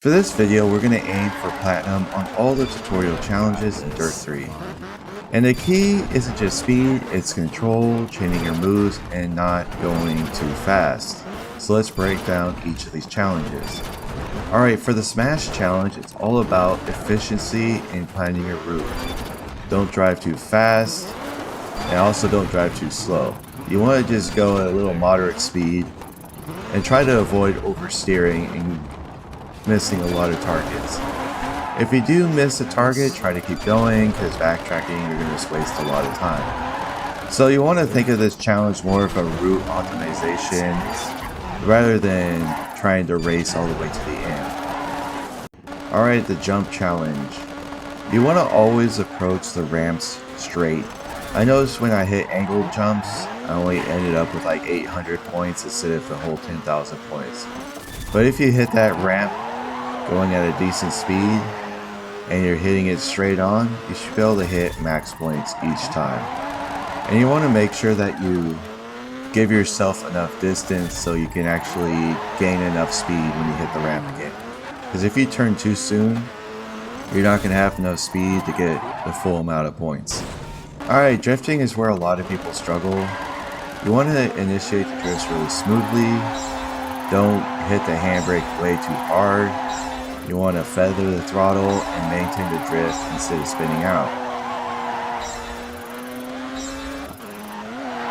For this video, we're going to aim for Platinum on all the tutorial challenges in Dirt 3. And the key isn't just speed, it's control, chaining your moves, and not going too fast. So let's break down each of these challenges. Alright, for the Smash challenge, it's all about efficiency in planning your route. Don't drive too fast, and also don't drive too slow. You want to just go at a little moderate speed, and try to avoid oversteering and missing a lot of targets. If you do miss a target, try to keep going, because backtracking, you're going to just waste a lot of time. So you want to think of this challenge more of a route optimization, rather than trying to race all the way to the end. Alright, the jump challenge. You want to always approach the ramps straight. I noticed when I hit angled jumps, I only ended up with like 800 points instead of the whole 10,000 points. But if you hit that ramp going at a decent speed and you're hitting it straight on, you should be able to hit max points each time. And you want to make sure that you give yourself enough distance so you can actually gain enough speed when you hit the ramp again. Because if you turn too soon, you're not going to have enough speed to get the full amount of points. Alright, drifting is where a lot of people struggle. You want to initiate the drifts really smoothly. Don't hit the handbrake way too hard. You want to feather the throttle and maintain the drift instead of spinning out.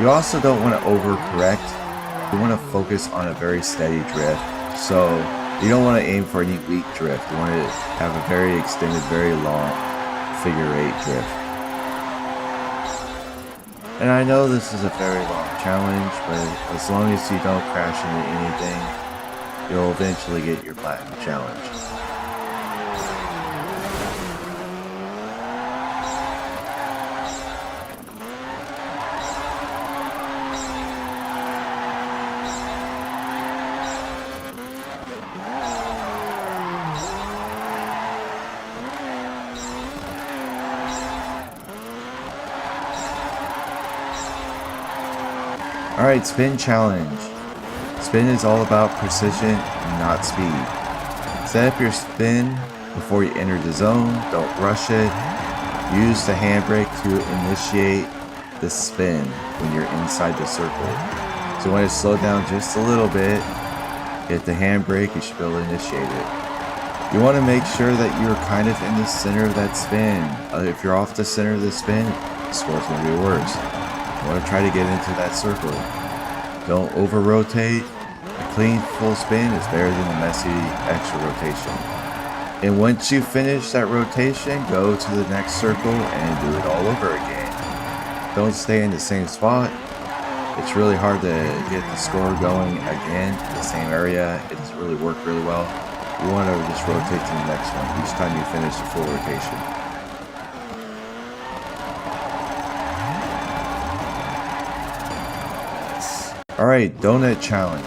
You also don't want to overcorrect. You want to focus on a very steady drift. So you don't want to aim for any weak drift. You want to have a very extended, very long figure 8 drift. And I know this is a very long challenge, but as long as you don't crash into anything, you'll eventually get your Platinum challenge. Alright, spin challenge. Spin is all about precision and not speed. Set up your spin before you enter the zone, don't rush it. Use the handbrake to initiate the spin when you're inside the circle. So when it's slowed down just a little bit, hit the handbrake, you should be able to initiate it. You want to make sure that you're kind of in the center of that spin. If you're off the center of the spin, the score's going to be worse. You want to try to get into that circle. Don't over rotate. A clean full spin is better than a messy extra rotation. And once you finish that rotation, go to the next circle and do it all over again. Don't stay in the same spot. It's really hard to get the score going again in the same area. It doesn't really work really well. You want to just rotate to the next one each time you finish the full rotation. Alright, donut challenge.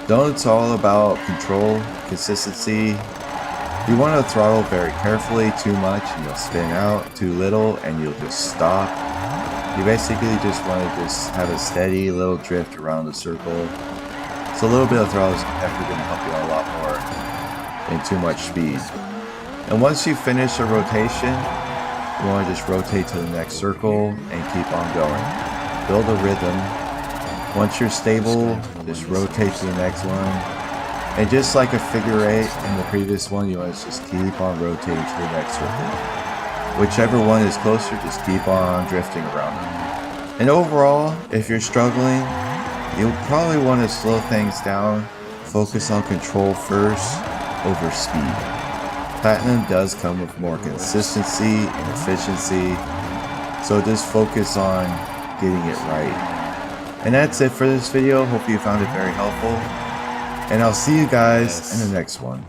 Donuts all about control, consistency. You want to throttle very carefully. Too much and you'll spin out. Too little and you'll just stop. You basically just want to just have a steady little drift around the circle. So a little bit of throttle is definitely going to help you out a lot more than too much speed. And once you finish a rotation, you want to just rotate to the next circle and keep on going. Build a rhythm. Once you're stable, just rotate to the next one. And just like a figure 8 in the previous one, you want to just keep on rotating to the next circle. Whichever one is closer, just keep on drifting around them. And overall, if you're struggling, you'll probably want to slow things down. Focus on control first over speed. Platinum does come with more consistency and efficiency, so just focus on getting it right. And that's it for this video. Hope you found it very helpful. And I'll see you guys in the next one.